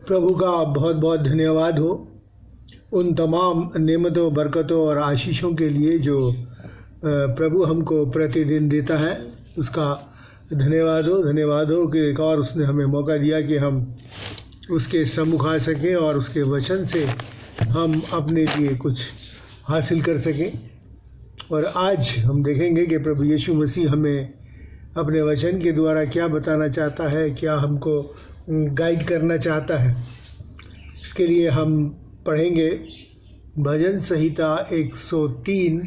प्रभु का बहुत बहुत धन्यवाद हो उन तमाम नेमतों, बरकतों और आशीषों के लिए जो प्रभु हमको प्रतिदिन देता है। उसका धन्यवाद हो कि एक और उसने हमें मौका दिया कि हम उसके सम्मुख आ सकें और उसके वचन से हम अपने लिए कुछ हासिल कर सकें। और आज हम देखेंगे कि प्रभु यीशु मसीह हमें अपने वचन के द्वारा क्या बताना चाहता है, क्या हमको गाइड करना चाहता है। इसके लिए हम पढ़ेंगे भजन संहिता 103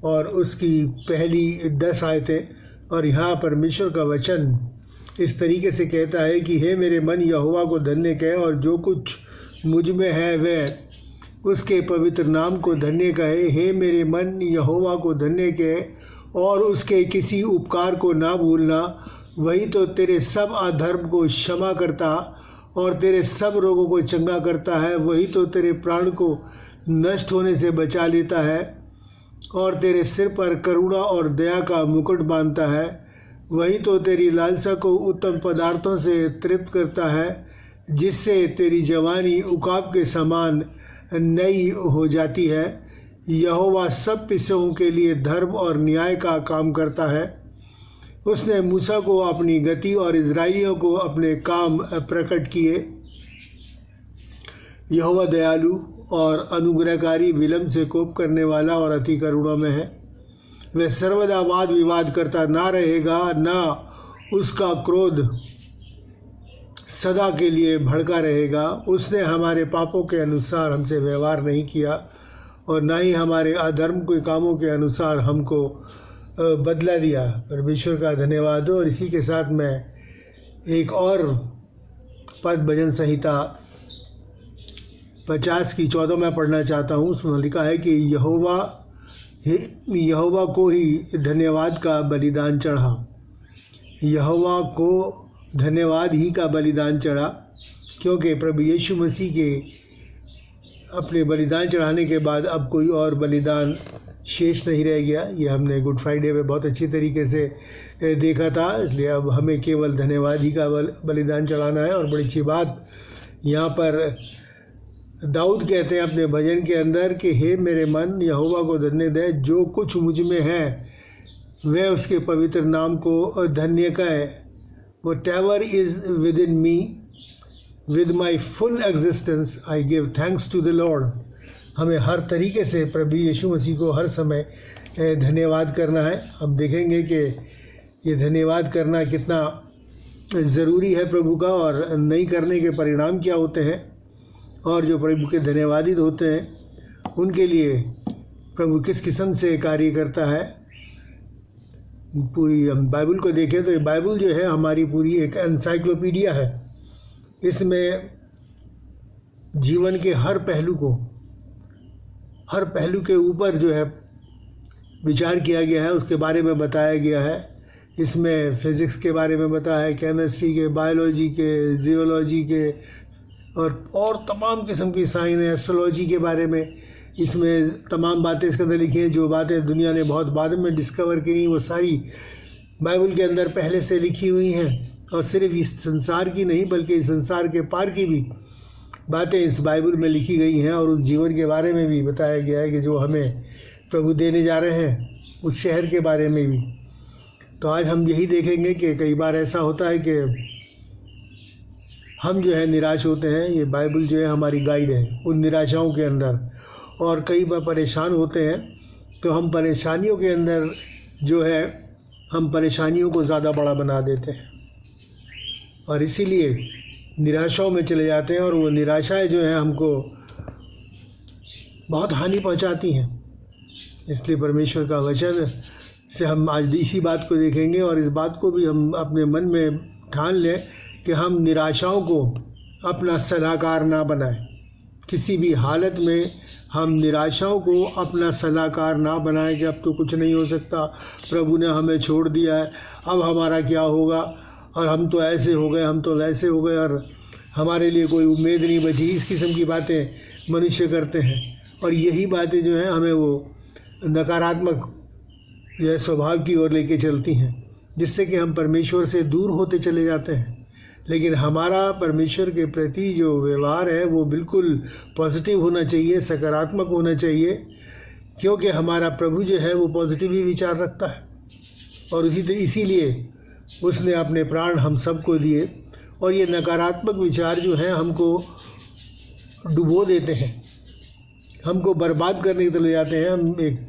और उसकी पहली 10 आयतें। और यहाँ परमेश्वर का वचन इस तरीके से कहता है कि हे मेरे मन यहोवा को धन्य कहे और जो कुछ मुझ में है वह उसके पवित्र नाम को धन्य कहे। हे मेरे मन यहोवा को धन्य कहे और उसके किसी उपकार को ना भूलना। वही तो तेरे सब अधर्म को क्षमा करता और तेरे सब रोगों को चंगा करता है। वही तो तेरे प्राण को नष्ट होने से बचा लेता है और तेरे सिर पर करुणा और दया का मुकुट बांधता है। वही तो तेरी लालसा को उत्तम पदार्थों से तृप्त करता है, जिससे तेरी जवानी उकाब के समान नई हो जाती है। यहोवा सब पिसों के लिए धर्म और न्याय का काम करता है। उसने मूसा को अपनी गति और इज़राइलियों को अपने काम प्रकट किए। यहोवा दयालु और अनुग्रहकारी, विलम्ब से कोप करने वाला और अति करुणा में है। वह सर्वदा वाद विवाद करता ना रहेगा, ना उसका क्रोध सदा के लिए भड़का रहेगा। उसने हमारे पापों के अनुसार हमसे व्यवहार नहीं किया और ना ही हमारे अधर्म के कामों के अनुसार हमको बदला दिया। परमेश्वर का धन्यवाद हो। और इसी के साथ मैं एक और पद भजन संहिता 50 की 14 में पढ़ना चाहता हूँ। उसमें लिखा है कि यहोवा को ही धन्यवाद का बलिदान चढ़ा। यहोवा को धन्यवाद ही का बलिदान चढ़ा, क्योंकि प्रभु यीशु मसीह के अपने बलिदान चढ़ाने के बाद अब कोई और बलिदान शेष नहीं रह गया। ये हमने गुड फ्राइडे में बहुत अच्छी तरीके से देखा था। इसलिए अब हमें केवल धन्यवाद ही का बलिदान चढ़ाना है। और बड़ी अच्छी बात यहाँ पर दाऊद कहते हैं अपने भजन के अंदर कि हे मेरे मन यहोवा को धन्य दे, जो कुछ मुझ में है वह उसके पवित्र नाम को धन्य कहे। Whatever is within me, with my full existence, I give thanks to the Lord. हमें हर तरीके से प्रभु यीशु मसीह को हर समय धन्यवाद करना है। हम देखेंगे कि ये धन्यवाद करना कितना ज़रूरी है प्रभु का, और नहीं करने के परिणाम क्या होते हैं। और जो प्रभु के धन्यवादित होते हैं उनके लिए प्रभु किस किस्म से कार्य करता है। पूरी हम बाइबल को देखें तो ये बाइबल जो है हमारी पूरी एक एनसाइक्लोपीडिया है। इसमें जीवन के हर पहलू के ऊपर जो है विचार किया गया है, उसके बारे में बताया गया है। इसमें फिज़िक्स के बारे में बताया है, केमिस्ट्री के, बायोलॉजी के, जियोलॉजी के और तमाम किस्म की साइंस, एस्ट्रोलॉजी के बारे में इसमें तमाम बातें इसके अंदर लिखी हैं। जो बातें दुनिया ने बहुत बाद में डिस्कवर की, वो सारी बाइबल के अंदर पहले से लिखी हुई हैं। और सिर्फ इस संसार की नहीं बल्कि इस संसार के पार की भी बातें इस बाइबल में लिखी गई हैं। और उस जीवन के बारे में भी बताया गया है कि जो हमें प्रभु देने जा रहे हैं, उस शहर के बारे में भी। तो आज हम यही देखेंगे कि कई बार ऐसा होता है कि हम जो है निराश होते हैं। ये बाइबल जो है हमारी गाइड है उन निराशाओं के अंदर। और कई बार परेशान होते हैं तो हम परेशानियों के अंदर जो है हम परेशानियों को ज़्यादा बड़ा बना देते हैं और इसीलिए निराशाओं में चले जाते हैं। और वो निराशाएं जो हैं हमको बहुत हानि पहुंचाती हैं। इसलिए परमेश्वर का वचन से हम आज इसी बात को देखेंगे और इस बात को भी हम अपने मन में ठान लें कि हम निराशाओं को अपना सलाहकार ना बनाएं। किसी भी हालत में हम निराशाओं को अपना सलाहकार ना बनाएं कि अब तो कुछ नहीं हो सकता, प्रभु ने हमें छोड़ दिया है, अब हमारा क्या होगा, और हम तो ऐसे हो गए, हम तो वैसे हो गए, और हमारे लिए कोई उम्मीद नहीं बची। इस किस्म की बातें मनुष्य करते हैं। और यही बातें जो हैं हमें वो नकारात्मक यह स्वभाव की ओर लेके चलती हैं, जिससे कि हम परमेश्वर से दूर होते चले जाते हैं। लेकिन हमारा परमेश्वर के प्रति जो व्यवहार है वो बिल्कुल पॉजिटिव होना चाहिए, सकारात्मक होना चाहिए, क्योंकि हमारा प्रभु जो है वो पॉजिटिव ही विचार रखता है और इसीलिए उसने अपने प्राण हम सबको दिए। और ये नकारात्मक विचार जो हैं हमको डुबो देते हैं, हमको बर्बाद करने की तरफ ले जाते हैं। हम एक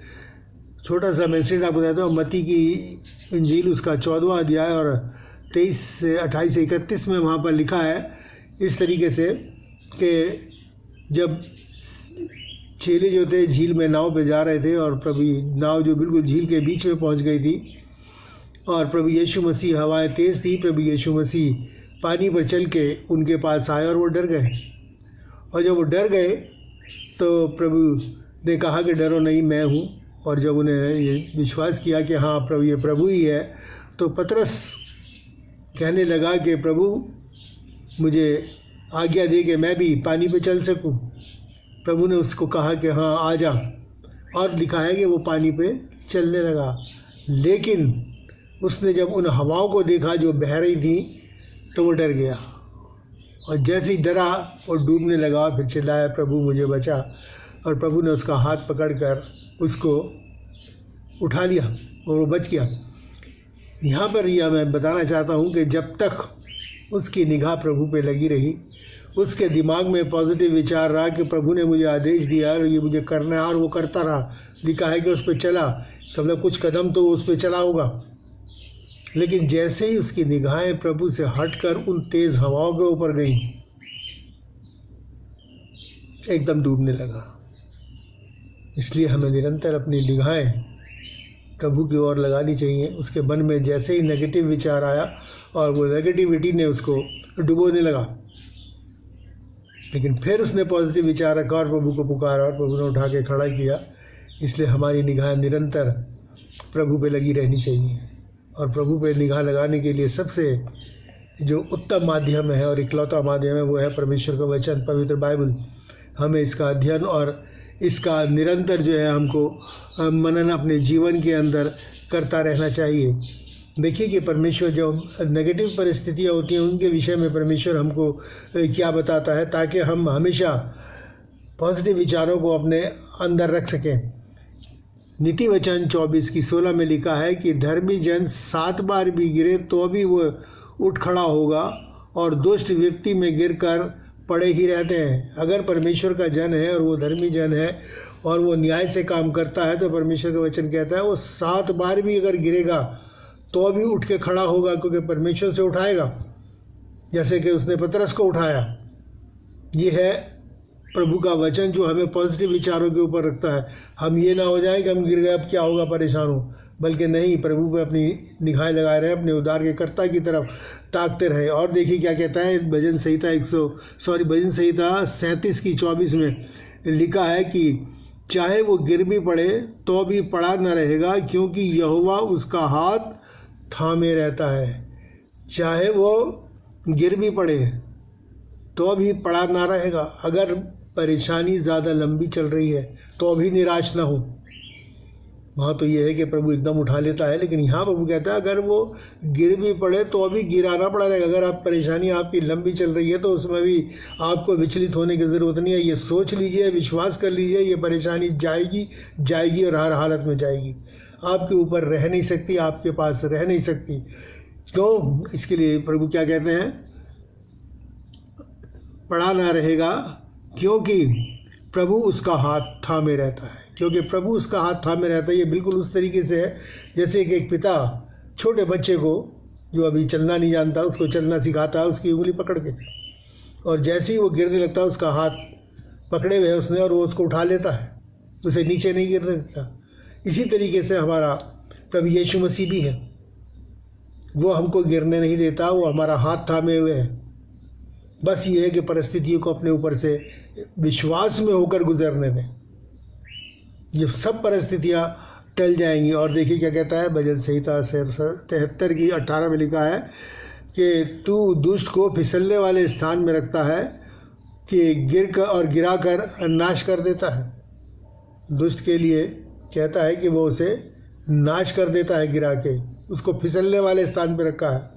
छोटा सा मैसेज आपको बताता हूँ। मत्ती की इंजील उसका 14वां अध्याय और 23 से 28 से 31 में वहाँ पर लिखा है इस तरीके से कि जब चेले जो थे झील में नाव पे जा रहे थे और प्रभु नाव जो बिल्कुल झील के बीच में पहुँच गई थी और प्रभु यीशु मसीह, हवाएं तेज़ थी, प्रभु यीशु मसीह पानी पर चल के उनके पास आए और वो डर गए। और जब वो डर गए तो प्रभु ने कहा कि डरो नहीं, मैं हूँ। और जब उन्हें ये विश्वास किया कि हाँ प्रभु ये प्रभु ही है, तो पतरस कहने लगा कि प्रभु मुझे आज्ञा दे कि मैं भी पानी पे चल सकूं। प्रभु ने उसको कहा कि हाँ आ जा, और लिखा है कि वो पानी पे चलने लगा। लेकिन उसने जब उन हवाओं को देखा जो बह रही थी तो वो डर गया, और जैसे ही डरा वो डूबने लगा, फिर चिल्लाया प्रभु मुझे बचा। और प्रभु ने उसका हाथ पकड़कर उसको उठा लिया और वो बच गया। यहाँ पर यह मैं बताना चाहता हूँ कि जब तक उसकी निगाह प्रभु पे लगी रही, उसके दिमाग में पॉजिटिव विचार रहा कि प्रभु ने मुझे आदेश दिया और ये मुझे करना है, और वो करता रहा। लिखा है कि उस पर चला, मतलब कुछ कदम तो उस पर चला होगा। लेकिन जैसे ही उसकी निगाहें प्रभु से हटकर उन तेज़ हवाओं के ऊपर गई, एकदम डूबने लगा। इसलिए हमें निरंतर अपनी निगाहें प्रभु की ओर लगानी चाहिए। उसके मन में जैसे ही नेगेटिव विचार आया और वो नेगेटिविटी ने उसको डुबोने लगा, लेकिन फिर उसने पॉजिटिव विचार रखा और प्रभु को पुकारा और प्रभु ने उठा के खड़ा किया। इसलिए हमारी निगाहें निरंतर प्रभु पे लगी रहनी चाहिए। और प्रभु पे निगाह लगाने के लिए सबसे जो उत्तम माध्यम है और इकलौता माध्यम है वो है परमेश्वर का वचन, पवित्र बाइबल। हमें इसका अध्ययन और इसका निरंतर जो है हमको मनन अपने जीवन के अंदर करता रहना चाहिए। देखिए कि परमेश्वर जो नेगेटिव परिस्थितियाँ होती हैं उनके विषय में परमेश्वर हमको क्या बताता है, ताकि हम हमेशा पॉजिटिव विचारों को अपने अंदर रख सकें। नीति वचन 24:16 में लिखा है कि धर्मी जन 7 बार भी गिरे तो भी वो उठ खड़ा होगा, और दुष्ट व्यक्ति में गिरकर पड़े ही रहते हैं। अगर परमेश्वर का जन है और वो धर्मी जन है और वो न्याय से काम करता है, तो परमेश्वर का वचन कहता है वो 7 बार भी अगर गिरेगा तो भी उठ के खड़ा होगा, क्योंकि परमेश्वर से उठाएगा, जैसे कि उसने पतरस को उठाया। ये है प्रभु का वचन जो हमें पॉजिटिव विचारों के ऊपर रखता है। हम ये ना हो जाए कि हम गिर गए अब क्या होगा, परेशान हो, बल्कि नहीं, प्रभु पे अपनी निगाहें लगाए रहे, अपने उद्धार के कर्ता की तरफ ताकते रहे। और देखिए क्या कहता है भजन संहिता 37:24 में लिखा है कि चाहे वो गिर भी पड़े तो भी पड़ा न रहेगा, क्योंकि यहोवा उसका हाथ थामे रहता है। चाहे वो गिर भी पड़े तो भी पड़ा ना रहेगा। अगर परेशानी ज़्यादा लंबी चल रही है तो भी निराश ना हो। वहाँ तो ये है कि प्रभु एकदम उठा लेता है, लेकिन यहाँ प्रभु कहता है अगर वो गिर भी पड़े तो भी गिराना पड़ा रहेगा। अगर आप परेशानी आपकी लंबी चल रही है तो उसमें भी आपको विचलित होने की ज़रूरत नहीं है। ये सोच लीजिए, विश्वास कर लीजिए, ये परेशानी जाएगी और हर हालत में जाएगी। आपके ऊपर रह नहीं सकती, आपके पास रह नहीं सकती। क्यों? इसके लिए प्रभु क्या कहते हैं, पड़ा ना रहेगा, क्योंकि प्रभु उसका हाथ थामे रहता है। क्योंकि प्रभु उसका हाथ थामे रहता है, ये बिल्कुल उस तरीके से है जैसे कि एक पिता छोटे बच्चे को जो अभी चलना नहीं जानता उसको चलना सिखाता है उसकी उंगली पकड़ के, और जैसे ही वो गिरने लगता है उसका हाथ पकड़े हुए है उसने और वो उसको उठा लेता है, उसे नीचे नहीं गिरने देता। इसी तरीके से हमारा प्रभु यीशु मसीह भी है, वो हमको गिरने नहीं देता, वो हमारा हाथ थामे हुए है। बस ये है कि परिस्थितियों को अपने ऊपर से विश्वास में होकर गुजरने दें, ये सब परिस्थितियाँ टल जाएंगी। और देखिए क्या कहता है भजन संहिता 73:18 में लिखा है कि तू दुष्ट को फिसलने वाले स्थान में रखता है कि गिरा कर नाश कर देता है। दुष्ट के लिए कहता है कि वो उसे नाश कर देता है, गिरा के उसको फिसलने वाले स्थान पर रखा है।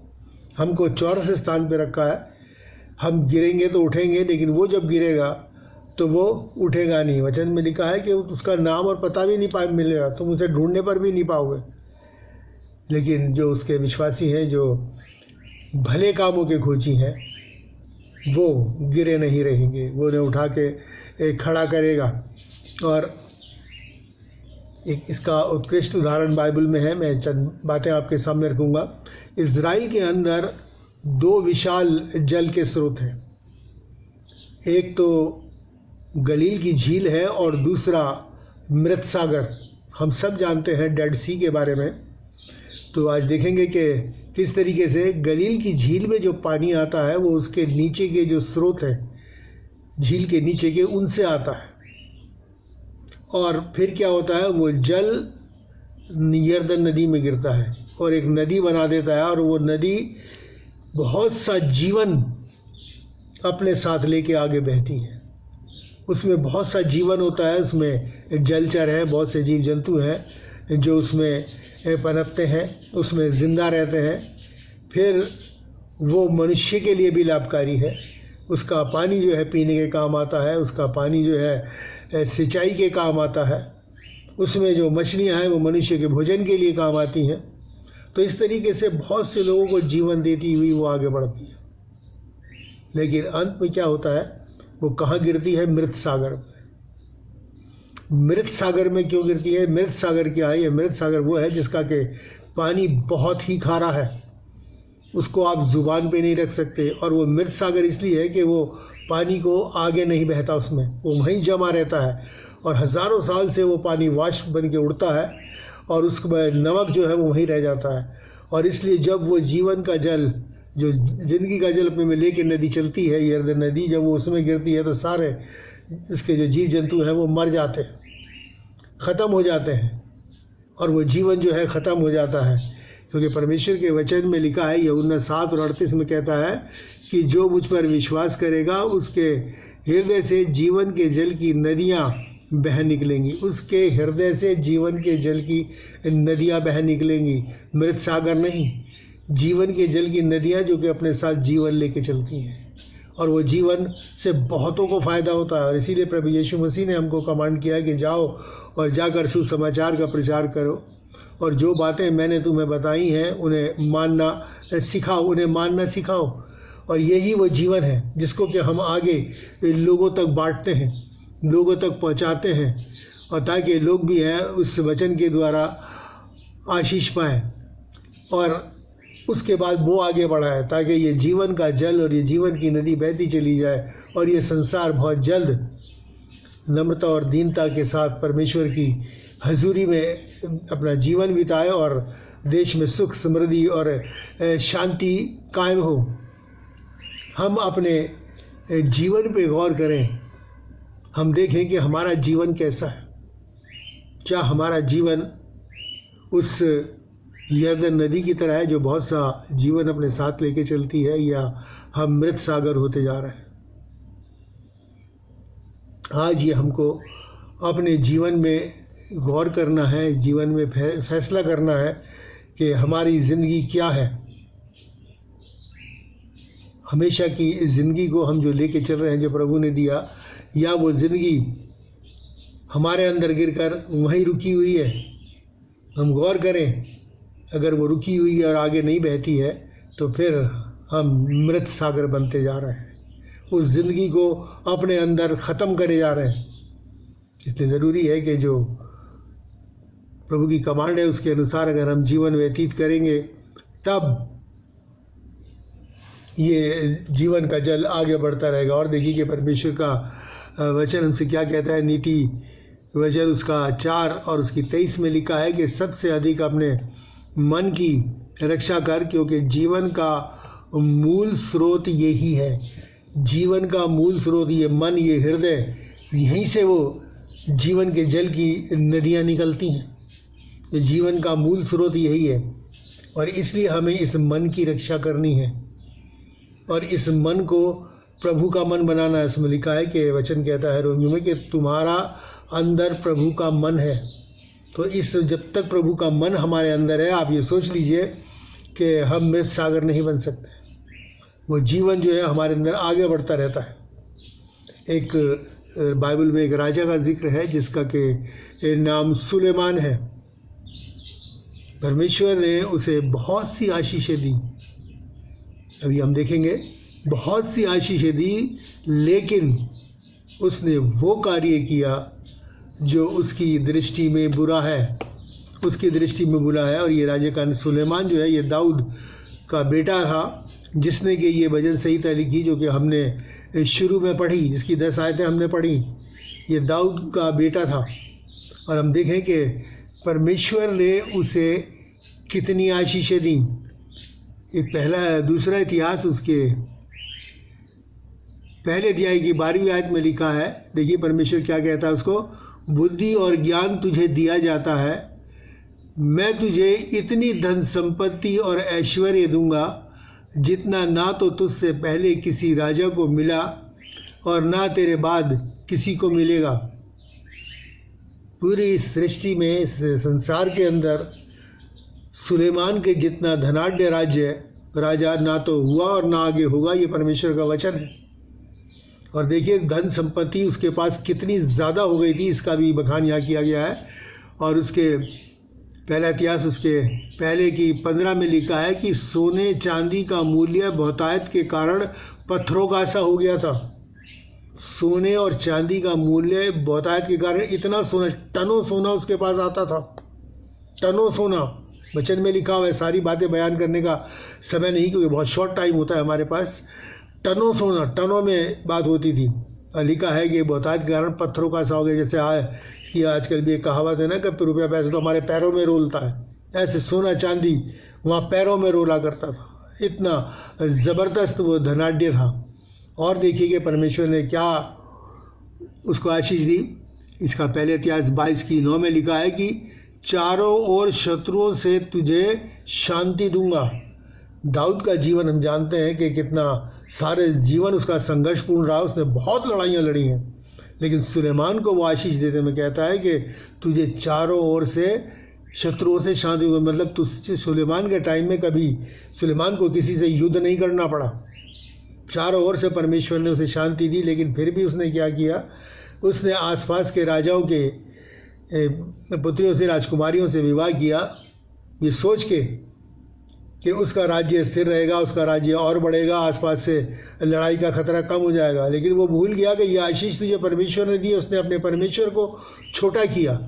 हमको चौरस स्थान पे रखा है। हम गिरेंगे तो उठेंगे, लेकिन वो जब गिरेगा तो वो उठेगा नहीं। वचन में लिखा है कि उसका नाम और पता भी नहीं मिलेगा, तुम उसे ढूंढने पर भी नहीं पाओगे। लेकिन जो उसके विश्वासी हैं, जो भले कामों के खोजी हैं, वो गिरे नहीं रहेंगे, वो उन्हें उठा के खड़ा करेगा। और एक इसका उत्कृष्ट उदाहरण बाइबल में है, मैं चंद बातें आपके सामने रखूँगा। इज़राइल के अंदर 2 विशाल जल के स्रोत हैं। एक तो गलील की झील है और दूसरा मृत सागर। हम सब जानते हैं डेड सी के बारे में। तो आज देखेंगे कि किस तरीके से गलील की झील में जो पानी आता है वो उसके नीचे के जो स्रोत हैं, झील के नीचे के, उनसे आता है। और फिर क्या होता है, वो जल यरदन नदी में गिरता है और एक नदी बना देता है। और वो नदी बहुत सा जीवन अपने साथ लेके आगे बहती है। उसमें बहुत सा जीवन होता है, उसमें जलचर है, बहुत से जीव जंतु हैं जो उसमें पनपते हैं, उसमें ज़िंदा रहते हैं। फिर वो मनुष्य के लिए भी लाभकारी है। उसका पानी जो है पीने के काम आता है, उसका पानी जो है सिंचाई के काम आता है। उसमें जो मछलियां हैं वो मनुष्य के भोजन के लिए काम आती हैं। तो इस तरीके से बहुत से लोगों को जीवन देती हुई वो आगे बढ़ती है। लेकिन अंत में क्या होता है, वो कहाँ गिरती है? मृत सागर में। मृत सागर में क्यों गिरती है? मृत सागर क्या है? ये मृत सागर वो है जिसका कि पानी बहुत ही खारा है, उसको आप जुबान पे नहीं रख सकते। और वो मृत सागर इसलिए है कि वो पानी को आगे नहीं बहता, उसमें वो वहीं जमा रहता है और हज़ारों साल से वो पानी वाष्प बन के उड़ता है और उसमें नमक जो है वो वहीं रह जाता है। और इसलिए जब वो जीवन का जल, जो ज़िंदगी का जल अपने में लेके नदी चलती है, यरदन नदी, जब वो उसमें गिरती है तो सारे इसके जो जीव जंतु हैं वो मर जाते हैं, ख़त्म हो जाते हैं और वो जीवन जो है ख़त्म हो जाता है। क्योंकि परमेश्वर के वचन में लिखा है, यूहन्ना 7 और 38 में कहता है कि जो मुझ पर विश्वास करेगा उसके हृदय से जीवन के जल की नदियाँ बह निकलेंगी। उसके हृदय से जीवन के जल की नदियाँ बह निकलेंगी, मृत सागर नहीं, जीवन के जल की नदियाँ जो कि अपने साथ जीवन लेके चलती हैं। और वो जीवन से बहुतों को फ़ायदा होता है। और इसीलिए प्रभु यीशु मसीह ने हमको कमांड किया कि जाओ और जाकर सुसमाचार का प्रचार करो और जो बातें मैंने तुम्हें बताई हैं उन्हें मानना सिखाओ, उन्हें मानना सिखाओ। और यही वो जीवन है जिसको कि हम आगे लोगों तक बांटते हैं, लोगों तक पहुंचाते हैं, और ताकि लोग भी हैं उस वचन के द्वारा आशीष पाएँ और उसके बाद वो आगे बढ़ा है, ताकि ये जीवन का जल और ये जीवन की नदी बहती चली जाए और ये संसार बहुत जल्द नम्रता और दीनता के साथ परमेश्वर की हजूरी में अपना जीवन बिताए और देश में सुख, समृद्धि और शांति कायम हो। हम अपने जीवन पे गौर करें, हम देखें कि हमारा जीवन कैसा है। क्या हमारा जीवन उस यरदन नदी की तरह है जो बहुत सा जीवन अपने साथ लेके चलती है, या हम मृत सागर होते जा रहे हैं? आज ये हमको अपने जीवन में गौर करना है, जीवन में फैसला करना है कि हमारी ज़िंदगी क्या है। हमेशा की ज़िंदगी को हम जो लेके चल रहे हैं, जो प्रभु ने दिया, या वो ज़िंदगी हमारे अंदर गिरकर वहीं रुकी हुई है। हम गौर करें, अगर वो रुकी हुई है और आगे नहीं बहती है तो फिर हम मृत सागर बनते जा रहे हैं, उस ज़िंदगी को अपने अंदर ख़त्म करे जा रहे हैं। इसलिए ज़रूरी है कि जो प्रभु की कमांड है उसके अनुसार अगर हम जीवन व्यतीत करेंगे, तब ये जीवन का जल आगे बढ़ता रहेगा। और देखिए कि परमेश्वर का वचन हमसे क्या कहता है। नीति वचन उसका 4 और उसकी 23 में लिखा है कि सबसे अधिक अपने मन की रक्षा कर, क्योंकि जीवन का मूल स्रोत यही है। जीवन का मूल स्रोत ये मन, ये हृदय, यहीं से वो जीवन के जल की नदियाँ निकलती हैं। ये जीवन का मूल स्रोत यही है और इसलिए हमें इस मन की रक्षा करनी है और इस मन को प्रभु का मन बनाना है। इसमें लिखा है कि वचन कहता है रोमियो में कि तुम्हारा अंदर प्रभु का मन है। तो इस जब तक प्रभु का मन हमारे अंदर है, आप ये सोच लीजिए कि हम मृत सागर नहीं बन सकते। वो जीवन जो है हमारे अंदर आगे बढ़ता रहता है। एक बाइबल में एक राजा का जिक्र है जिसका कि नाम सुलेमान है। परमेश्वर ने उसे बहुत सी आशीषें दी, अभी हम देखेंगे, बहुत सी आशीषें दी, लेकिन उसने वो कार्य किया जो उसकी दृष्टि में बुरा है, उसकी दृष्टि में बुरा है। और ये राजा का सुलेमान जो है ये दाऊद का बेटा था, जिसने कि ये भजन संहिता लिखी जो कि हमने शुरू में पढ़ी, जिसकी 10 आयतें हमने पढ़ी। ये दाऊद का बेटा था। और हम देखें कि परमेश्वर ने उसे कितनी आशीषें दी। एक दूसरा इतिहास उसके पहले अध्याय की 12वीं आयत में लिखा है। देखिए परमेश्वर क्या कहता है उसको, बुद्धि और ज्ञान तुझे दिया जाता है, मैं तुझे इतनी धन संपत्ति और ऐश्वर्य दूंगा जितना ना तो तुझसे पहले किसी राजा को मिला और ना तेरे बाद किसी को मिलेगा। पूरी सृष्टि में, इस संसार के अंदर सुलेमान के जितना धनाढ्य राजा ना तो हुआ और ना आगे होगा। ये परमेश्वर का वचन है। और देखिए धन संपत्ति उसके पास कितनी ज़्यादा हो गई थी, इसका भी बखान यहाँ किया गया है। और उसके पहला इतिहास उसके पहले की 15 में लिखा है कि सोने चांदी का मूल्य बहुतायत के कारण पत्थरों का सा हो गया था। सोने और चांदी का मूल्य बहुतायत के कारण इतना सोना, टनों सोना उसके पास आता था, टनों सोना। वचन में लिखा हुआ है, सारी बातें बयान करने का समय नहीं क्योंकि बहुत शॉर्ट टाइम होता है हमारे पास। टनों सोना, टनों में बात होती थी। और लिखा है कि बहुतायत के कारण पत्थरों का सा हो गया। जैसे कि आजकल भी एक कहावत है ना कि रुपया पैसा तो हमारे पैरों में रोलता है, ऐसे सोना चांदी वहाँ पैरों में रोला करता था। इतना ज़बरदस्त वो धनाढ्य था। और देखिए कि परमेश्वर ने क्या उसको आशीष दी। इसका पहले इतिहास 22:9 में लिखा है कि चारों ओर शत्रुओं से तुझे शांति दूंगा। दाऊद का जीवन हम जानते हैं कि कितना सारे जीवन उसका संघर्षपूर्ण रहा, उसने बहुत लड़ाइयाँ लड़ी हैं। लेकिन सुलेमान को वो आशीष देते में कहता है कि तुझे चारों ओर से शत्रुओं से शांति दूंगा। मतलब तुझे सुलेमान के टाइम में कभी सुलेमान को किसी से युद्ध नहीं करना पड़ा। चारों ओर से परमेश्वर ने उसे शांति दी। लेकिन फिर भी उसने क्या किया, उसने आसपास के राजाओं के पुत्रियों से, राजकुमारियों से विवाह किया, ये सोच के कि उसका राज्य स्थिर रहेगा, उसका राज्य और बढ़ेगा, आसपास से लड़ाई का खतरा कम हो जाएगा। लेकिन वो भूल गया कि ये आशीष तुझे परमेश्वर ने दी। उसने अपने परमेश्वर को छोटा किया,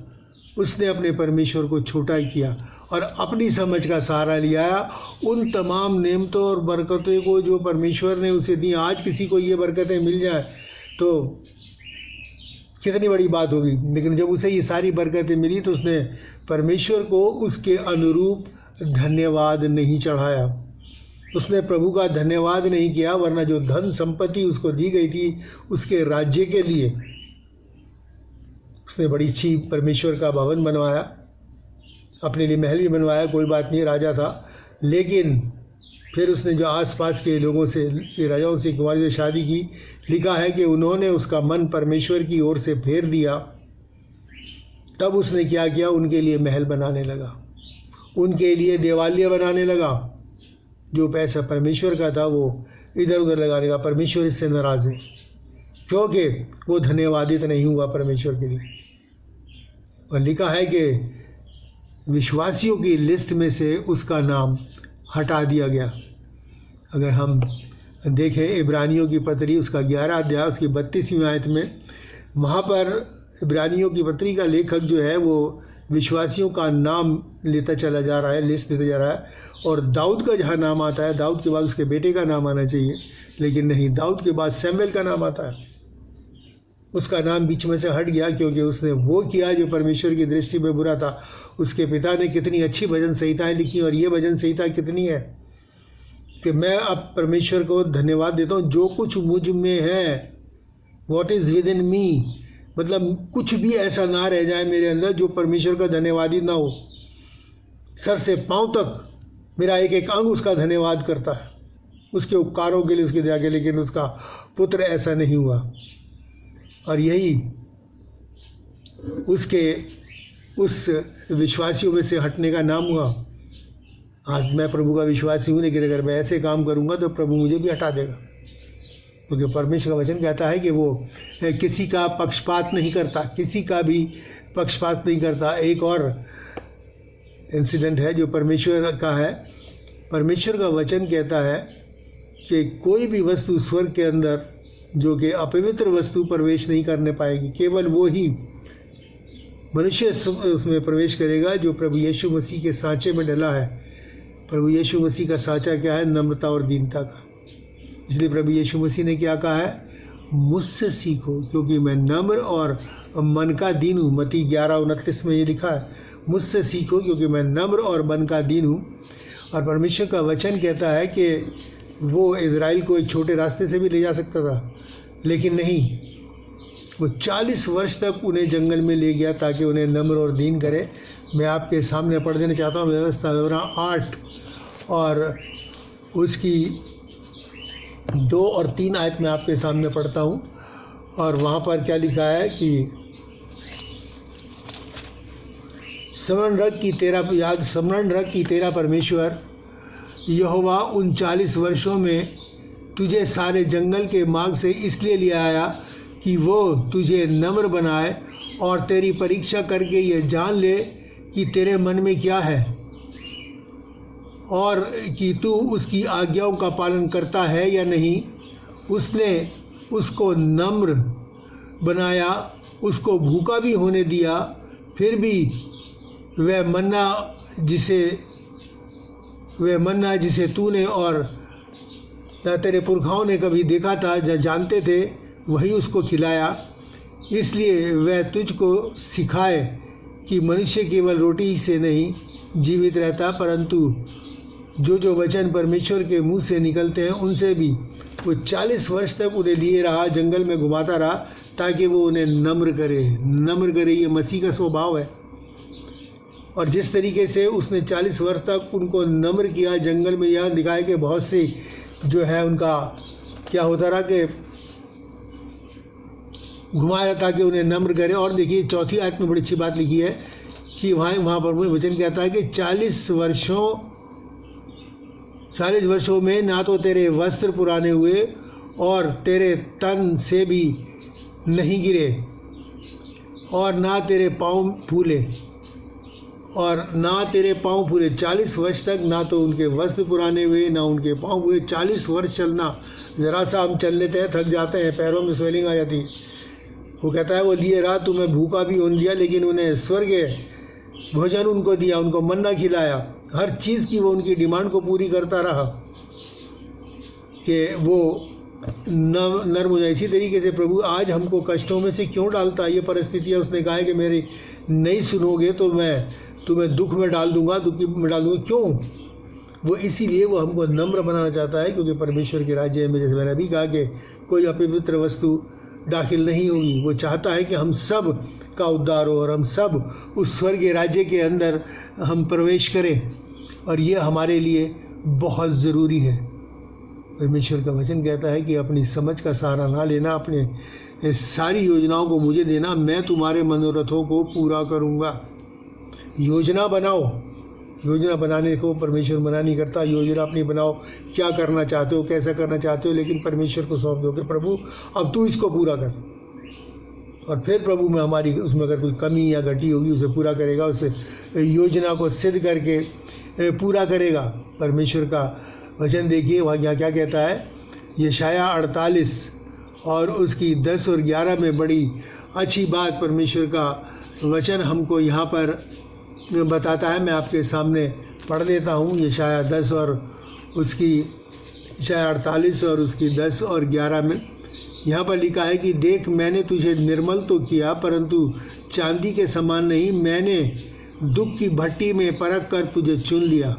उसने अपने परमेश्वर को छोटा किया और अपनी समझ का सहारा लिया। उन तमाम नेमतों और बरकतों को जो परमेश्वर ने उसे दी, आज किसी को ये बरकतें मिल जाए तो कितनी बड़ी बात होगी। लेकिन जब उसे ये सारी बरकतें मिली तो उसने परमेश्वर को उसके अनुरूप धन्यवाद नहीं चढ़ाया, उसने प्रभु का धन्यवाद नहीं किया। वरना जो धन संपत्ति उसको दी गई थी उसके राज्य के लिए, उसने बड़ी अच्छी परमेश्वर का भवन बनवाया, अपने लिए महल भी बनवाया, कोई बात नहीं, राजा था। लेकिन फिर उसने जो आसपास के लोगों से, राजाओं से, कुमारी से शादी की, लिखा है कि उन्होंने उसका मन परमेश्वर की ओर से फेर दिया। तब उसने क्या किया, उनके लिए महल बनाने लगा, उनके लिए देवालय बनाने लगा। जो पैसा परमेश्वर का था वो इधर उधर लगाने का। परमेश्वर इससे नाराज़ है क्योंकि वो धन्यवादित नहीं हुआ परमेश्वर के लिए। और लिखा है कि विश्वासियों की लिस्ट में से उसका नाम हटा दिया गया। अगर हम देखें इब्रानियों की पत्री, उसका 11 अध्याय, उसकी 32वीं आयत में, वहाँ पर इब्रानियों की पत्री का लेखक जो है वो विश्वासियों का नाम लेता चला जा रहा है, लिस्ट लेता जा रहा है। और दाऊद का जहाँ नाम आता है, दाऊद के बाद उसके बेटे का नाम आना चाहिए, लेकिन नहीं, दाऊद के बाद सैमुएल का नाम आता है। उसका नाम बीच में से हट गया क्योंकि उसने वो किया जो परमेश्वर की दृष्टि में बुरा था। उसके पिता ने कितनी अच्छी भजन संहिताएँ लिखी, और ये भजन संहिता कितनी है कि मैं अब परमेश्वर को धन्यवाद देता हूँ जो कुछ मुझ में है, वॉट इज़ विद इन मी। मतलब कुछ भी ऐसा ना रह जाए मेरे अंदर जो परमेश्वर का धन्यवादी ना हो। सर से पांव तक मेरा एक एक अंग उसका धन्यवाद करता है, उसके उपकारों के लिए, उसकी दया के लिए। लेकिन उसका पुत्र ऐसा नहीं हुआ, और यही उसके उस विश्वासियों में से हटने का नाम हुआ। आज मैं प्रभु का विश्वासी हूँ, लेकिन अगर मैं ऐसे काम करूँगा तो प्रभु मुझे भी हटा देगा, क्योंकि परमेश्वर का वचन कहता है कि वो किसी का पक्षपात नहीं करता, किसी का भी पक्षपात नहीं करता। एक और इंसिडेंट है जो परमेश्वर का है। परमेश्वर का वचन कहता है कि कोई भी वस्तु स्वर्ग के अंदर जो कि अपवित्र वस्तु प्रवेश नहीं करने पाएगी, केवल वो ही मनुष्य उसमें प्रवेश करेगा जो प्रभु यीशु मसीह के सांचे में डला है। प्रभु यीशु मसीह का सांचा क्या है? नम्रता और दीनता का। इसलिए प्रभु यीशु मसीह ने क्या कहा है? मुझसे सीखो क्योंकि मैं नम्र और मन का दीन हूँ। मत्ती 11:29 में ये लिखा है, मुझसे सीखो क्योंकि मैं नम्र और मन का दीन हूँ। और परमेश्वर का वचन कहता है कि वो इज़राइल को एक छोटे रास्ते से भी ले जा सकता था, लेकिन नहीं, वो 40 वर्ष तक उन्हें जंगल में ले गया ताकि उन्हें नम्र और दीन करे। मैं आपके सामने पढ़ देना चाहता हूँ व्यवस्था विवरण 8 और उसकी 2 और 3 आयत में आपके सामने पढ़ता हूँ। और वहाँ पर क्या लिखा है कि स्मरण रख कि तेरा परमेश्वर यहोवा उन 40 वर्षों में तुझे सारे जंगल के मार्ग से इसलिए ले आया कि वो तुझे नम्र बनाए और तेरी परीक्षा करके ये जान ले कि तेरे मन में क्या है और कि तू उसकी आज्ञाओं का पालन करता है या नहीं। उसने उसको नम्र बनाया, उसको भूखा भी होने दिया, फिर भी वह मन्ना जिसे तूने और तेरे पुरखाओं ने कभी देखा था, जानते थे, वही उसको खिलाया। इसलिए वह तुझको सिखाए कि मनुष्य केवल रोटी से नहीं जीवित रहता, परंतु जो वचन परमेश्वर के मुंह से निकलते हैं उनसे भी। वो 40 वर्ष तक उन्हें लिए रहा, जंगल में घुमाता रहा ताकि वो उन्हें नम्र करे। ये मसीह का स्वभाव है। और जिस तरीके से उसने 40 वर्ष तक उनको नम्र किया जंगल में, यहाँ दिखाया कि बहुत से जो है उनका क्या होता रहा कि घुमाया ताकि उन्हें नम्र करे। और देखिए 4 आयत में बड़ी अच्छी बात लिखी है कि वहाँ पर वचन कहता है कि 40 वर्षों में ना तो तेरे वस्त्र पुराने हुए और तेरे तन से भी नहीं गिरे और ना तेरे पाँव फूले 40 वर्ष तक ना तो उनके वस्त्र पुराने हुए ना उनके पाँव हुए। 40 वर्ष चलना, ज़रा सा हम चल लेते हैं, थक जाते हैं, पैरों में स्वेलिंग आ जाती है। वो कहता है वो लिए रहा, तुम्हें भूखा भी होने दिया, लेकिन उन्हें स्वर्गीय भोजन उनको दिया, उनको मन्ना खिलाया, हर चीज़ की वो उनकी डिमांड को पूरी करता रहा कि वो नर्म हो जाए। इसी तरीके से प्रभु आज हमको कष्टों में से क्यों डालता है? ये परिस्थितियाँ उसने कहा है कि मेरी नहीं सुनोगे तो मैं तुम्हें दुख में डाल दूंगा, क्यों? वो इसीलिए वो हमको नम्र बनाना चाहता है, क्योंकि परमेश्वर के राज्य में, जैसे मैंने अभी कहा, कि कोई अपवित्र वस्तु दाखिल नहीं होगी। वो चाहता है कि हम सब का उद्धार हो और हम सब उस स्वर्गीय राज्य के अंदर हम प्रवेश करें, और ये हमारे लिए बहुत ज़रूरी है। परमेश्वर का वचन कहता है कि अपनी समझ का सहारा ना लेना, अपने सारी योजनाओं को मुझे देना, मैं तुम्हारे मनोरथों को पूरा करूँगा। योजना बनाओ। योजना बनाने को परमेश्वर मना नहीं करता। योजना अपनी बनाओ, क्या करना चाहते हो, कैसा करना चाहते हो, लेकिन परमेश्वर को सौंप दो कि प्रभु अब तू इसको पूरा कर। और फिर प्रभु में हमारी उसमें अगर कोई कमी या घटी होगी उसे पूरा करेगा, उस योजना को सिद्ध करके पूरा करेगा। परमेश्वर का वचन देखिए वहाँ क्या कहता है, यशाया 48 और उसकी 10 और 11 में बड़ी अच्छी बात परमेश्वर का वचन हमको यहाँ पर बताता है। मैं आपके सामने पढ़ देता हूँ। यशाया 10 और उसकी यशाया 48 और उसकी 10 और 11 में यहाँ पर लिखा है कि देख, मैंने तुझे निर्मल तो किया, परंतु चांदी के समान नहीं। मैंने दुख की भट्टी में परख कर तुझे चुन लिया।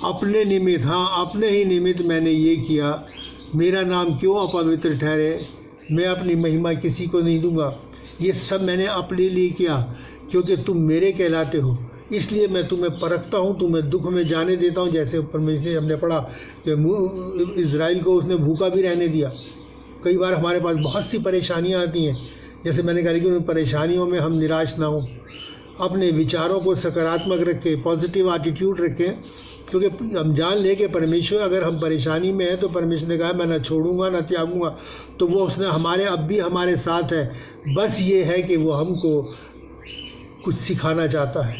अपने निमित्त, हाँ अपने ही निमित्त मैंने ये किया। मेरा नाम क्यों अपवित्र ठहरे? मैं अपनी महिमा किसी को नहीं दूंगा। ये सब मैंने अपने लिए किया, क्योंकि तुम मेरे कहलाते हो, इसलिए मैं तुम्हें परखता हूँ, तुम्हें दुख में जाने देता हूँ। जैसे परमेश्वर ने हमने पढ़ा कि इज़राइल को उसने भूखा भी रहने दिया। कई बार हमारे पास बहुत सी परेशानियाँ आती हैं, जैसे मैंने कहा कि उन परेशानियों में हम निराश ना हों, अपने विचारों को सकारात्मक रखें, पॉजिटिव एटीट्यूड रखें क्योंकि हम जान ले कि परमेश्वर, अगर हम परेशानी में हैं तो परमेश्वर ने कहा मैं ना छोड़ूंगा ना त्यागूंगा, तो वो उसने हमारे अब भी हमारे साथ है। बस ये है कि वो हमको कुछ सिखाना चाहता है,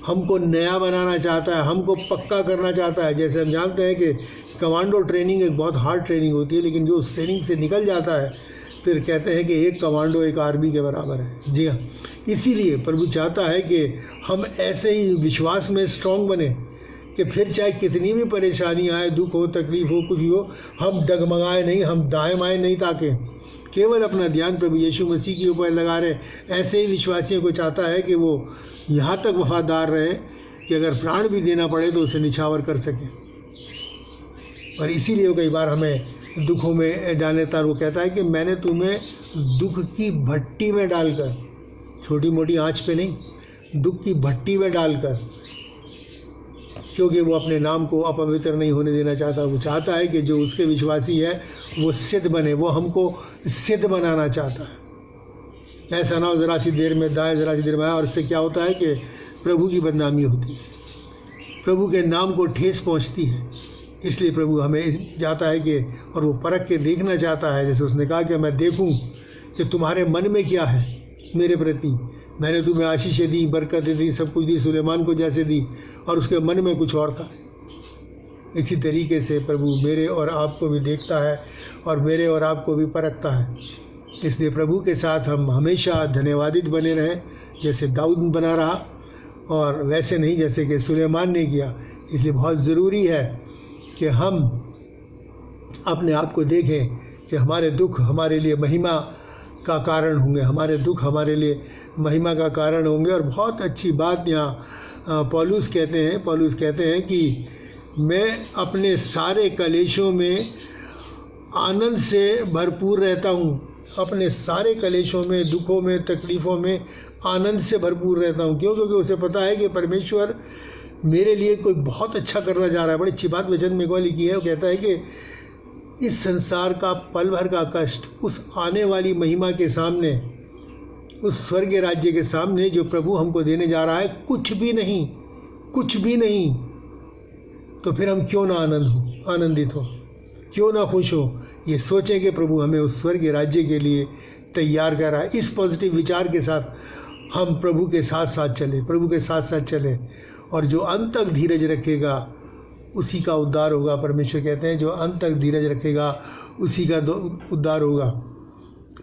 हमको नया बनाना चाहता है, हमको पक्का करना चाहता है। जैसे हम जानते हैं कि कमांडो ट्रेनिंग एक बहुत हार्ड ट्रेनिंग होती है, लेकिन जो उस ट्रेनिंग से निकल जाता है फिर कहते हैं कि एक कमांडो एक आर्मी के बराबर है। जी हाँ, इसीलिए प्रभु चाहता है कि हम ऐसे ही विश्वास में स्ट्रांग बने कि फिर चाहे कितनी भी परेशानी आए, दुख हो, तकलीफ हो, कुछ भी हो, हम डगमगाए नहीं, हम दाएं बाएं नहीं ताकें, केवल अपना ध्यान प्रभु यीशु मसीह के ऊपर लगा रहे। ऐसे ही विश्वासियों को चाहता है कि वो यहाँ तक वफादार रहे कि अगर प्राण भी देना पड़े तो उसे निछावर कर सके। और इसीलिए वो कई बार हमें दुखों में डाल देता है। वो कहता है कि मैंने तुम्हें दुख की भट्टी में डालकर, छोटी मोटी आँच पे नहीं, दुख की भट्टी में डालकर, क्योंकि वो अपने नाम को अपवित्र नहीं होने देना चाहता। वो चाहता है कि जो उसके विश्वासी है वो सिद्ध बने, वो हमको सिद्ध बनाना चाहता है। ऐसा ना हो ज़रा सी देर में दाएं, ज़रा सी देर में, और इससे क्या होता है कि प्रभु की बदनामी होती है, प्रभु के नाम को ठेस पहुंचती है। इसलिए प्रभु हमें चाहता है कि, और वो परख के देखना चाहता है, जैसे उसने कहा कि मैं देखूं कि तुम्हारे मन में क्या है मेरे प्रति। मैंने तुम्हें आशीषें दी, बरकतें दी, सब कुछ दी, सुलेमान को जैसे दी, और उसके मन में कुछ और था। इसी तरीके से प्रभु मेरे और आपको भी देखता है और मेरे और आपको भी परखता है। इसलिए प्रभु के साथ हम हमेशा धन्यवादित बने रहें, जैसे दाऊद बना रहा और वैसे नहीं जैसे कि सुलेमान ने किया। इसलिए बहुत ज़रूरी है कि हम अपने आप को देखें कि हमारे दुख हमारे लिए महिमा का कारण होंगे, हमारे दुख हमारे लिए महिमा का कारण होंगे। और बहुत अच्छी बात यहाँ पौलुस कहते हैं कि मैं अपने सारे कलेशों में आनंद से भरपूर रहता हूँ, अपने सारे कलेशों में, दुखों में, तकलीफ़ों में आनंद से भरपूर रहता हूँ। क्यों? क्योंकि उसे पता है कि परमेश्वर मेरे लिए कोई बहुत अच्छा करना जा रहा है। बड़ी अच्छी बात वचन में को लिखी है। वो कहता है कि इस संसार का पल भर का कष्ट उस आने वाली महिमा के सामने, उस स्वर्गीय राज्य के सामने जो प्रभु हमको देने जा रहा है, कुछ भी नहीं, कुछ भी नहीं। तो फिर हम क्यों ना आनंदित हो, क्यों ना खुश हो। ये सोचें कि प्रभु हमें उस स्वर्गीय राज्य के लिए तैयार कर रहा है। इस पॉजिटिव विचार के साथ हम प्रभु के साथ साथ चलें, और जो अंत तक धीरज रखेगा उसी का उद्धार होगा। परमेश्वर कहते हैं जो अंत तक धीरज रखेगा उसी का उद्धार होगा।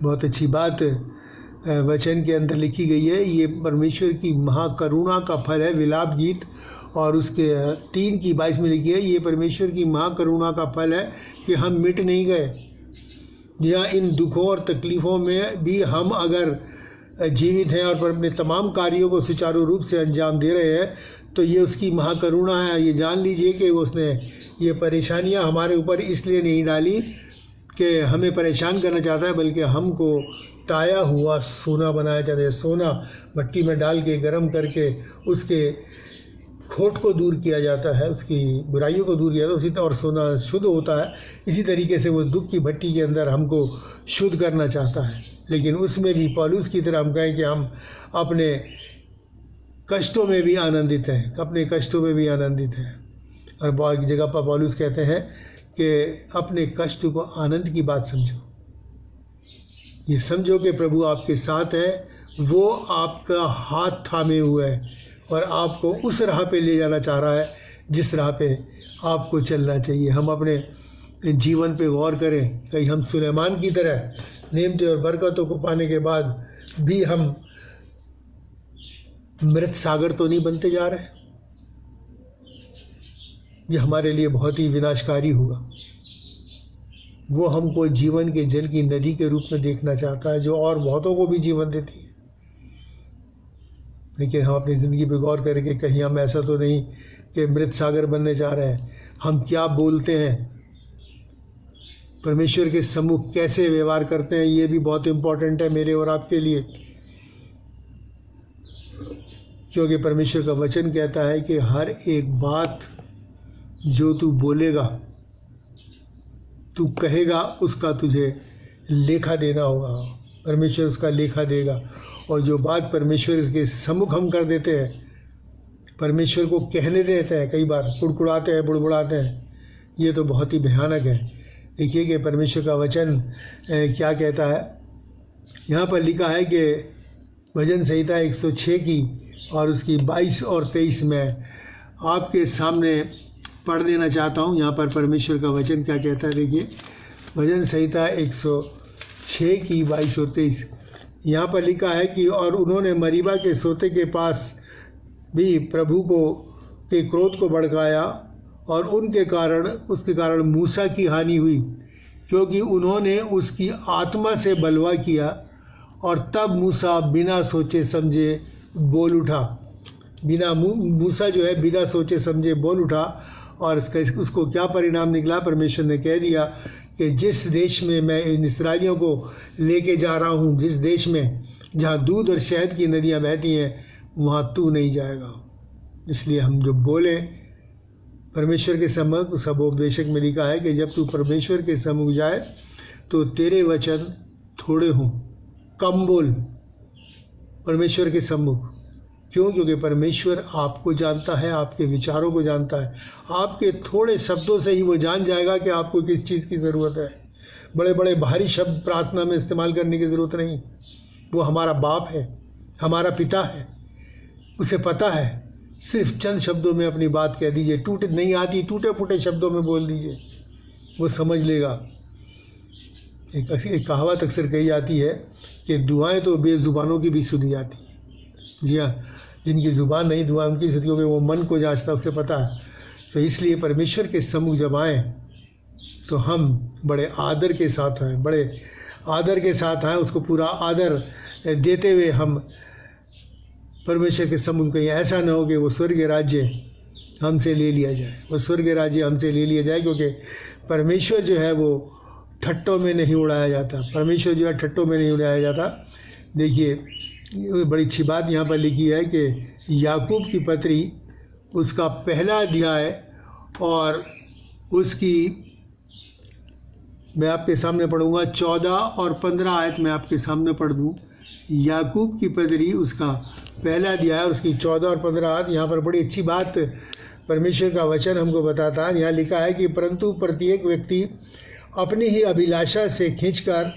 बहुत अच्छी बात वचन के अंदर लिखी गई है। ये परमेश्वर की महाकरुणा का फल है, विलाप गीत, और उसके 3:22 में लिखी है, ये परमेश्वर की महाकरुणा का फल है कि हम मिट नहीं गए। यहाँ इन दुखों और तकलीफ़ों में भी हम अगर जीवित हैं और अपने तमाम कार्यों को सुचारू रूप से अंजाम दे रहे हैं, तो ये उसकी महाकरुणा है। ये जान लीजिए कि उसने ये परेशानियां हमारे ऊपर इसलिए नहीं डाली कि हमें परेशान करना चाहता है, बल्कि हमको ताया हुआ सोना बनाया चाहता है। सोना भट्टी में डाल के गर्म करके उसके खोट को दूर किया जाता है, उसकी बुराइयों को दूर किया जाता है, उसी तरह और सोना शुद्ध होता है। इसी तरीके से वो दुख की भट्टी के अंदर हमको शुद्ध करना चाहता है। लेकिन उसमें भी पौलुस की तरह हम कहें कि हम अपने कष्टों में भी आनंदित हैं, अपने कष्टों में भी आनंदित हैं। और बहुत जगह पर पौलुस कहते हैं कि अपने कष्ट को आनंद की बात समझो। ये समझो कि प्रभु आपके साथ है, वो आपका हाथ थामे हुए है और आपको उस राह पे ले जाना चाह रहा है जिस राह पे आपको चलना चाहिए। हम अपने जीवन पे गौर करें, कहीं हम सुलेमान की तरह नेमतें और बरकतों को पाने के बाद भी हम मृत सागर तो नहीं बनते जा रहे। ये हमारे लिए बहुत ही विनाशकारी होगा। वो हमको जीवन के जल की नदी के रूप में देखना चाहता है, जो और बहुतों को भी जीवन देती है। लेकिन हम अपनी ज़िंदगी पे गौर करके कहीं हम ऐसा तो नहीं कि मृत सागर बनने जा रहे हैं। हम क्या बोलते हैं, परमेश्वर के सम्मुख कैसे व्यवहार करते हैं, ये भी बहुत इम्पोर्टेंट है मेरे और आपके लिए। क्योंकि परमेश्वर का वचन कहता है कि हर एक बात जो तू बोलेगा, तू कहेगा, उसका तुझे लेखा देना होगा। परमेश्वर उसका लेखा देगा। और जो बात परमेश्वर के सम्मुख हम कर देते हैं, परमेश्वर को कहने देते हैं, कई बार कुड़कुड़ाते हैं, बुड़बुड़ाते हैं। ये तो बहुत ही भयानक है। देखिए कि परमेश्वर का वचन क्या कहता है। यहाँ पर लिखा है कि भजन संहिता 106 की और उसकी 22 और 23 में आपके सामने पढ़ देना चाहता हूँ। यहाँ पर परमेश्वर का वचन क्या कहता है, देखिए भजन संहिता 106 की 22 और 23। यहाँ पर लिखा है कि और उन्होंने मरीबा के सोते के पास भी प्रभु के क्रोध को भड़काया और उसके कारण मूसा की हानि हुई, क्योंकि उन्होंने उसकी आत्मा से बलवा किया। और तब मूसा बिना सोचे समझे बोल उठा। मूसा जो है बिना सोचे समझे बोल उठा। और उसको क्या परिणाम निकला, परमेश्वर ने कह दिया कि जिस देश में मैं इन इस्राएलियों को लेके जा रहा हूँ, जिस देश में जहाँ दूध और शहद की नदियाँ बहती हैं, वहाँ तू नहीं जाएगा। इसलिए हम जो बोले परमेश्वर के सम्मुख, सब उपदेशक में लिखा है कि जब तू परमेश्वर के सम्मुख जाए तो तेरे वचन थोड़े हों, कम बोल परमेश्वर के सम्मुख। क्यों? क्योंकि परमेश्वर आपको जानता है, आपके विचारों को जानता है। आपके थोड़े शब्दों से ही वो जान जाएगा कि आपको किस चीज़ की ज़रूरत है। बड़े बड़े भारी शब्द प्रार्थना में इस्तेमाल करने की ज़रूरत नहीं। वो हमारा बाप है, हमारा पिता है, उसे पता है। सिर्फ चंद शब्दों में अपनी बात कह दीजिए, नहीं आती टूटे फूटे शब्दों में बोल दीजिए, वो समझ लेगा। एक कहावत अक्सर कही जाती है कि दुआएं तो बेजुबानों की भी सुनी जाती हैं। जी हाँ, जिनकी ज़ुबान नहीं दुआ उनकी सुनी, क्योंकि वो मन को जांचता, उसे पता है। तो इसलिए परमेश्वर के सम्मुख जब आएँ तो हम बड़े आदर के साथ आएँ, बड़े आदर के साथ आएँ। उसको पूरा आदर देते हुए हम परमेश्वर के सम्मुख कहीं ऐसा ना हो कि वो स्वर्ग राज्य हमसे ले लिया जाए, वो स्वर्ग राज्य हमसे ले लिया जाए। क्योंकि परमेश्वर जो है वो ठट्टों में नहीं उड़ाया जाता। परमेश्वर जो है ठट्टों में नहीं उड़ाया जाता। देखिए बड़ी अच्छी बात यहाँ पर लिखी है कि याकूब की पत्री उसका पहला अध्याय और उसकी मैं आपके सामने पढ़ूँगा 14 और 15 आयत में आपके सामने पढ़ दूँ। याकूब की पत्री उसका पहला अध्याय और उसकी 14 और 15 आयत। यहाँ पर बड़ी अच्छी बात परमेश्वर का वचन हमको बताता है। यहाँ लिखा है कि परंतु प्रत्येक व्यक्ति अपनी ही अभिलाषा से खींचकर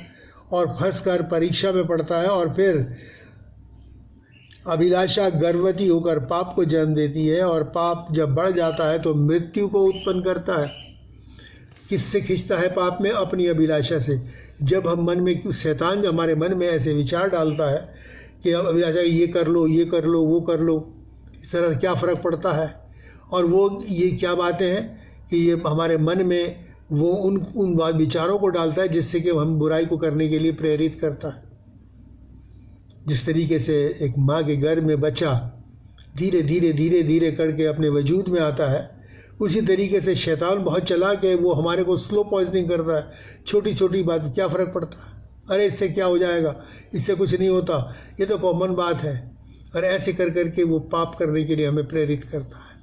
और फंसकर परीक्षा में पड़ता है, और फिर अभिलाषा गर्भवती होकर पाप को जन्म देती है, और पाप जब बढ़ जाता है तो मृत्यु को उत्पन्न करता है। किससे खींचता है पाप में? अपनी अभिलाषा से। जब हम मन में, शैतान जो हमारे मन में ऐसे विचार डालता है कि अभिलाषा ये कर लो, ये कर लो, वो कर लो, इस तरह से क्या फ़र्क पड़ता है। और वो ये क्या बातें हैं कि ये हमारे मन में वो उन विचारों को डालता है जिससे कि हम बुराई को करने के लिए प्रेरित करता है। जिस तरीके से एक माँ के गर्भ में बच्चा धीरे धीरे धीरे धीरे करके अपने वजूद में आता है, उसी तरीके से शैतान बहुत चालाक है, वो हमारे को स्लो पॉइजनिंग करता है। छोटी छोटी बात क्या फ़र्क पड़ता है, अरे इससे क्या हो जाएगा, इससे कुछ नहीं होता, ये तो कॉमन बात है। और ऐसे कर करके वो पाप करने के लिए हमें प्रेरित करता है।